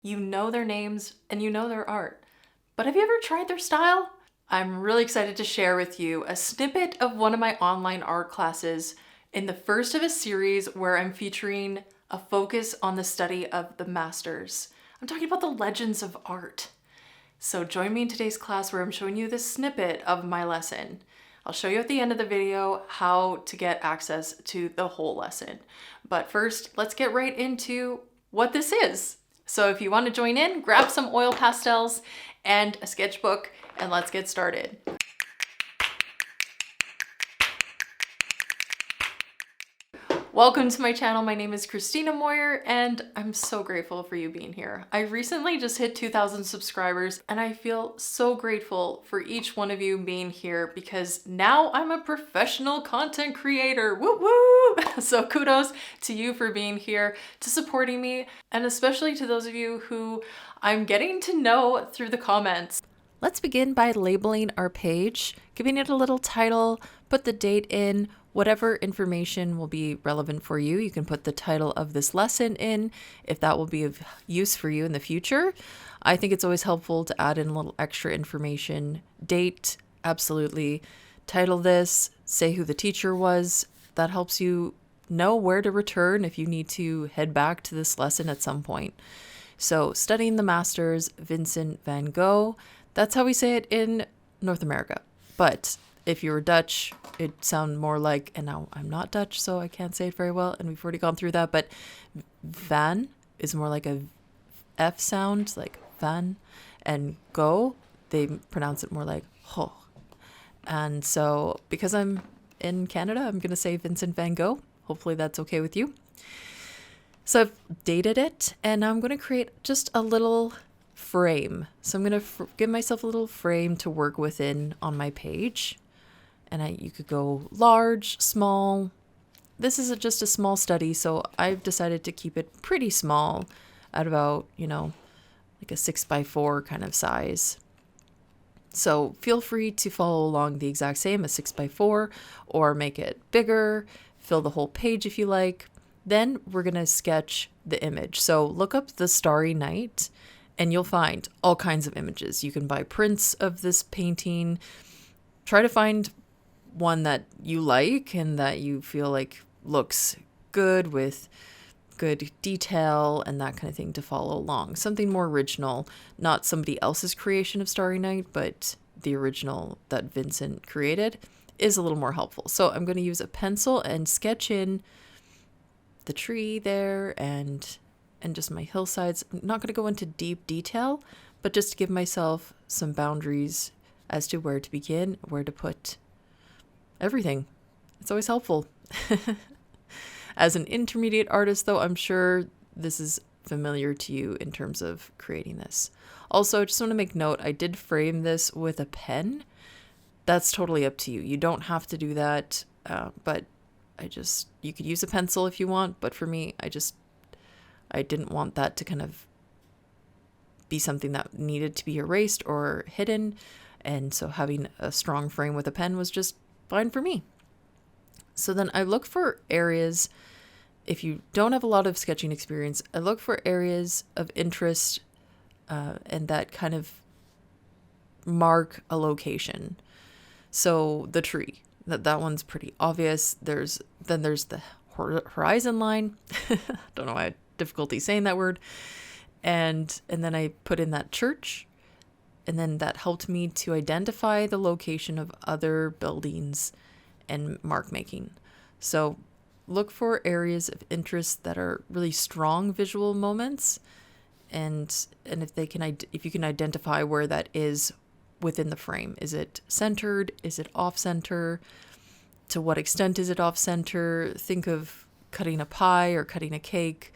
You know their names and you know their art. But have you ever tried their style? I'm really excited to share with you a snippet of one of my online art classes in the first of a series where I'm featuring a focus on the study of the masters. I'm talking about the legends of art. So join me in today's class where I'm showing you this snippet of my lesson. I'll show you at the end of the video how to get access to the whole lesson. But first, let's get right into what this is. So if you want to join in, grab some oil pastels and a sketchbook and let's get started. Welcome to my channel. My name is Kristina Moyer and I'm so grateful for you being here. I recently just hit 2,000 subscribers and I feel so grateful for each one of you being here because now I'm a professional content creator. Woo woo! So kudos to you for being here, to supporting me, and especially to those of you who I'm getting to know through the comments. Let's begin by labeling our page, giving it a little title, put the date in, whatever information will be relevant for you. You can put the title of this lesson in if that will be of use for you in the future. I think it's always helpful to add in a little extra information. Date, absolutely. Title this, say who the teacher was. That helps you know where to return if you need to head back to this lesson at some point. So, studying the masters, Vincent Van Gogh. That's how we say it in North America. But if you were Dutch, it'd sound more like, and now I'm not Dutch, so I can't say it very well, and we've already gone through that, but Van is more like a F sound, like Van, and Go, they pronounce it more like Ho. And so, because I'm in Canada, I'm going to say Vincent Van Gogh. Hopefully that's okay with you. So I've dated it, and now I'm going to create just a little frame. So I'm going to give myself a little frame to work within on my page. And you could go large, small. This is just a small study, so I've decided to keep it pretty small at about, like a 6x4 kind of size. So feel free to follow along the exact same as 6x4 or make it bigger, fill the whole page if you like. Then we're going to sketch the image. So look up the Starry Night and you'll find all kinds of images. You can buy prints of this painting. Try to find one that you like and that you feel like looks good with good detail and that kind of thing to follow along. Something more original, not somebody else's creation of Starry Night, but the original that Vincent created is a little more helpful. So I'm going to use a pencil and sketch in the tree there and just my hillsides. I'm not going to go into deep detail, but just to give myself some boundaries as to where to begin, where to put everything. It's always helpful. As an intermediate artist, though, I'm sure this is familiar to you in terms of creating this. Also, I just want to make note, I did frame this with a pen. That's totally up to you. You don't have to do that, but you could use a pencil if you want, but for me, I didn't want that to kind of be something that needed to be erased or hidden, and so having a strong frame with a pen was just fine for me. So then I look for areas, if you don't have a lot of sketching experience, I look for areas of interest and that kind of mark a location. So the tree, that one's pretty obvious. Then there's the horizon line. Don't know why I had difficulty saying that word. And then I put in that church. And then that helped me to identify the location of other buildings and mark making. So look for areas of interest that are really strong visual moments. And if you can identify where that is within the frame. Is it centered? Is it off center? To what extent is it off center? Think of cutting a pie or cutting a cake.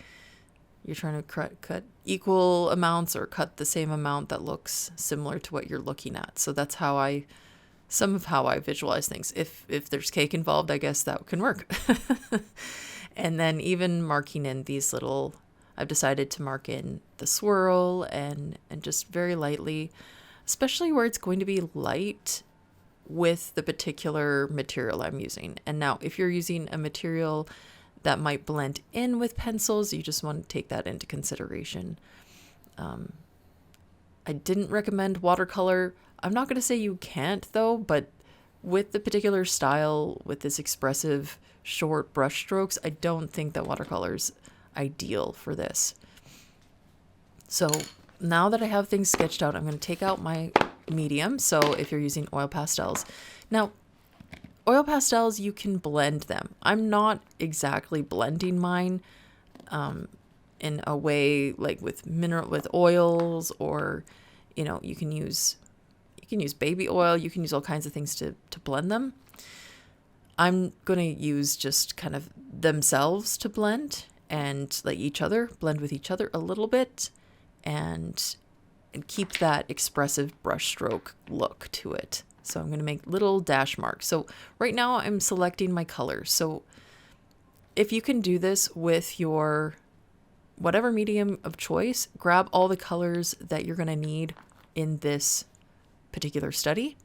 You're trying to cut equal amounts or cut the same amount that looks similar to what you're looking at. So that's some of how I visualize things. If there's cake involved, I guess that can work. And then even marking in these I've decided to mark in the swirl and just very lightly, especially where it's going to be light with the particular material I'm using. And now if you're using a material that might blend in with pencils, you just want to take that into consideration. I didn't recommend watercolor. I'm not going to say you can't though, but with the particular style, with this expressive short brush strokes, I don't think that watercolor's ideal for this. So now that I have things sketched out, I'm going to take out my medium. So if you're using oil pastels, now oil pastels, you can blend them. I'm not exactly blending mine in a way like with oils, or you can use baby oil, you can use all kinds of things to blend them. I'm going to use just kind of themselves to blend, and like blend with each other a little bit, and keep that expressive brushstroke look to it. So I'm going to make little dash marks. So right now I'm selecting my colors. So if you can do this with your whatever medium of choice, grab all the colors that you're going to need in this particular study.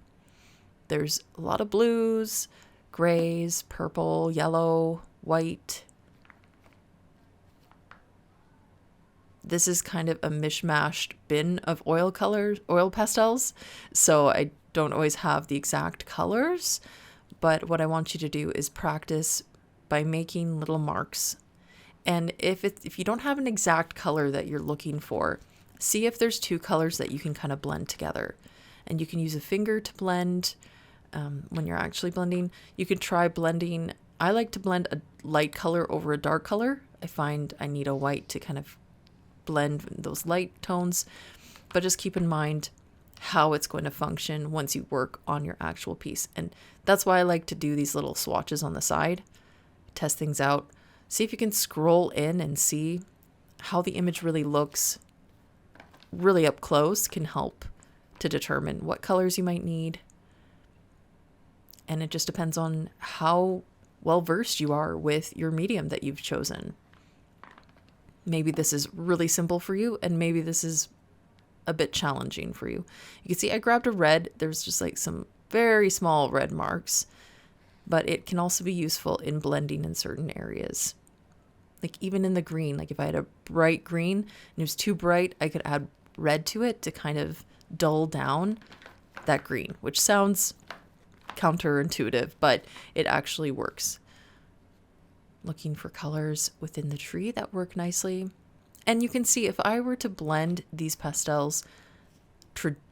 There's a lot of blues, grays, purple, yellow, white. This is kind of a mishmashed bin of oil pastels. So I don't always have the exact colors, but what I want you to do is practice by making little marks. And if you don't have an exact color that you're looking for, see if there's two colors that you can kind of blend together. And you can use a finger to blend when you're actually blending. You could try blending. I like to blend a light color over a dark color. I find I need a white to kind of blend those light tones, but just keep in mind how it's going to function once you work on your actual piece. And that's why I like to do these little swatches on the side, test things out, see if you can scroll in and see how the image really looks really up close. Can help to determine what colors you might need. And it just depends on how well versed you are with your medium that you've chosen. Maybe this is really simple for you, and maybe this is a bit challenging for you. You can see I grabbed a red. There's just like some very small red marks, but it can also be useful in blending in certain areas. Like even in the green, like if I had a bright green and it was too bright, I could add red to it to kind of dull down that green, which sounds counterintuitive, but it actually works. Looking for colors within the tree that work nicely. And you can see if I were to blend these pastels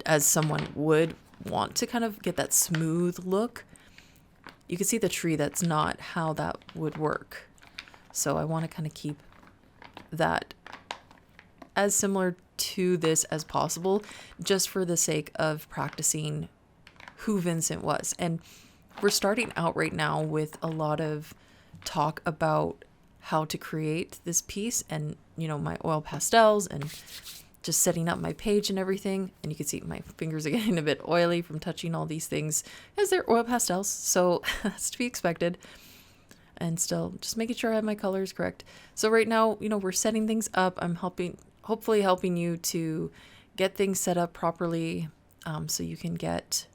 as someone would want to kind of get that smooth look, you can see the tree, that's not how that would work. So I want to kind of keep that as similar to this as possible, just for the sake of practicing who Vincent was. And we're starting out right now with a lot of talk about how to create this piece, and my oil pastels, and just setting up my page and everything. And you can see my fingers are getting a bit oily from touching all these things, as they're oil pastels, so that's to be expected. And still just making sure I have my colors correct. So right now, we're setting things up. I'm hopefully helping you to get things set up properly, so you can get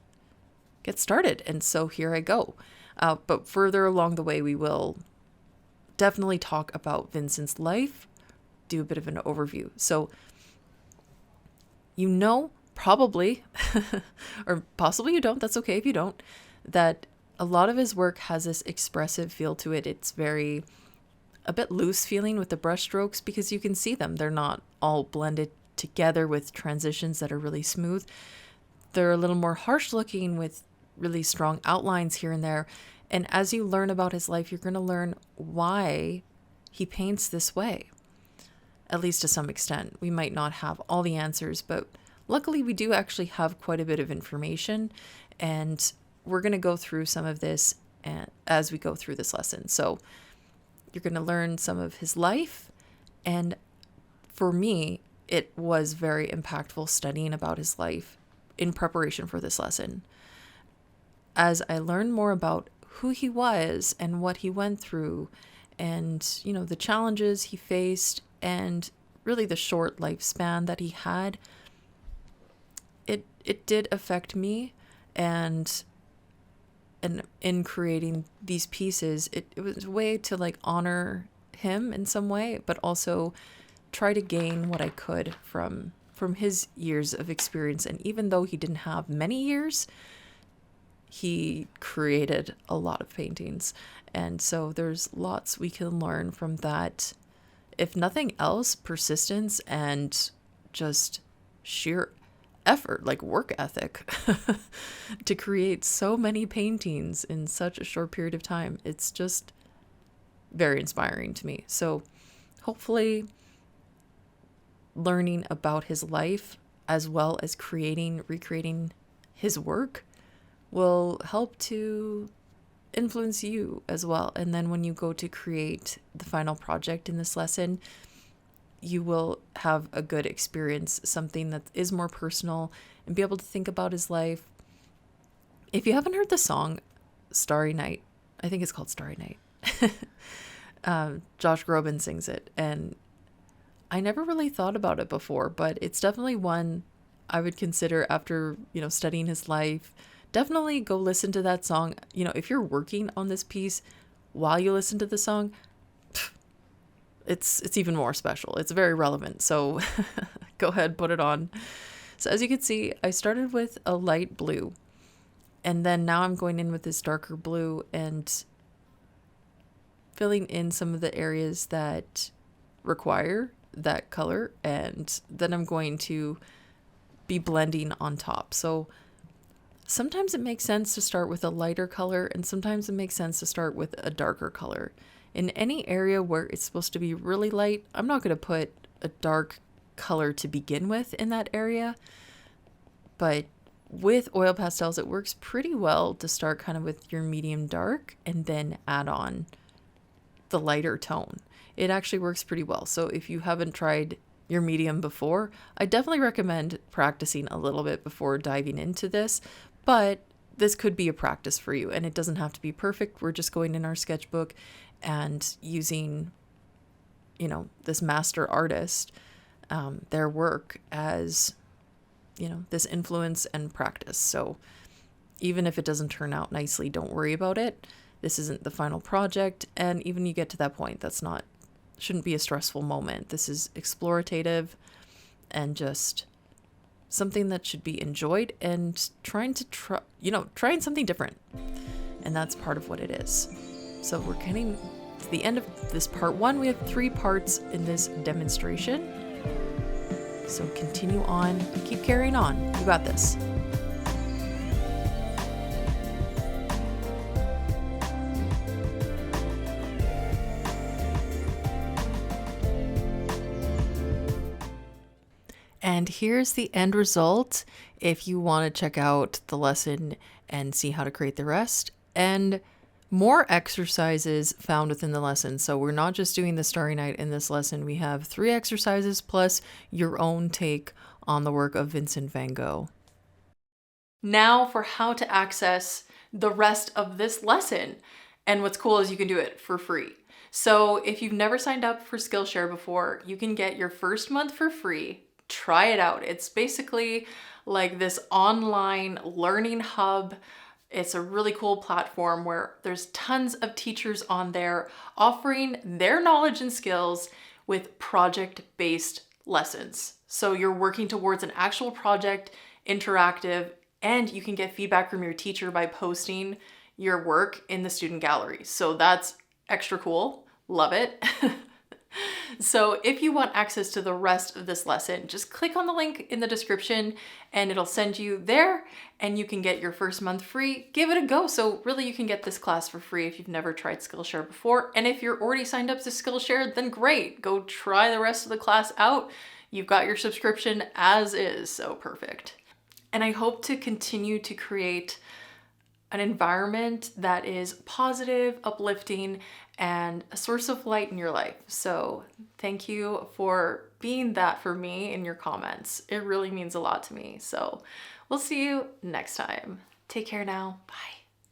started. And so here I go. But further along the way, we will definitely talk about Vincent's life, do a bit of an overview. So, probably, or possibly you don't, that's okay if you don't, that a lot of his work has this expressive feel to it. It's a bit loose feeling with the brush strokes, because you can see them. They're not all blended together with transitions that are really smooth. They're a little more harsh looking with really strong outlines here and there. And as you learn about his life, you're going to learn why he paints this way, at least to some extent. We might not have all the answers, but luckily we do actually have quite a bit of information, and we're going to go through some of this as we go through this lesson. So you're going to learn some of his life, and for me, it was very impactful studying about his life in preparation for this lesson. As I learned more about who he was and what he went through, and the challenges he faced, and really the short lifespan that he had, it did affect me. And in creating these pieces, it was a way to honor him in some way, but also try to gain what I could from his years of experience. And even though he didn't have many years, he created a lot of paintings. And so there's lots we can learn from that. If nothing else, persistence and just sheer effort, like work ethic, to create so many paintings in such a short period of time. It's just very inspiring to me. So hopefully learning about his life as well as recreating his work will help to influence you as well. And then when you go to create the final project in this lesson, you will have a good experience, something that is more personal, and be able to think about his life. If you haven't heard the song Starry Night, I think it's called Starry Night. Josh Groban sings it, and I never really thought about it before, but it's definitely one I would consider after, studying his life. Definitely go listen to that song. If you're working on this piece while you listen to the song, it's even more special. It's very relevant. So go ahead, put it on. So as you can see, I started with a light blue, and then now I'm going in with this darker blue and filling in some of the areas that require that color, and then I'm going to be blending on top. So sometimes it makes sense to start with a lighter color, and sometimes it makes sense to start with a darker color. In any area where it's supposed to be really light, I'm not going to put a dark color to begin with in that area. But with oil pastels, it works pretty well to start kind of with your medium dark and then add on the lighter tone. It actually works pretty well. So if you haven't tried your medium before, I definitely recommend practicing a little bit before diving into this. But this could be a practice for you, and it doesn't have to be perfect. We're just going in our sketchbook and using, this master artist, their work as, this influence and practice. So even if it doesn't turn out nicely, don't worry about it. This isn't the final project. And even you get to that point, shouldn't be a stressful moment. This is explorative and just something that should be enjoyed and trying something different. And that's part of what it is. So we're getting to the end of this part 1. We have 3 parts in this demonstration. So continue on, keep carrying on. You got this. And here's the end result if you want to check out the lesson and see how to create the rest. And more exercises found within the lesson. So we're not just doing the Starry Night in this lesson. We have 3 exercises plus your own take on the work of Vincent Van Gogh. Now for how to access the rest of this lesson. And what's cool is you can do it for free. So if you've never signed up for Skillshare before, you can get your first month for free. Try it out. It's basically like this online learning hub. It's a really cool platform where there's tons of teachers on there offering their knowledge and skills with project-based lessons. So you're working towards an actual project, interactive, and you can get feedback from your teacher by posting your work in the student gallery. So that's extra cool. Love it. So if you want access to the rest of this lesson, just click on the link in the description and it'll send you there and you can get your first month free. Give it a go. So really you can get this class for free if you've never tried Skillshare before. And if you're already signed up to Skillshare, then great. Go try the rest of the class out. You've got your subscription as is. So perfect. And I hope to continue to create an environment that is positive, uplifting, and a source of light in your life. So thank you for being that for me in your comments. It really means a lot to me. So we'll see you next time. Take care now. Bye.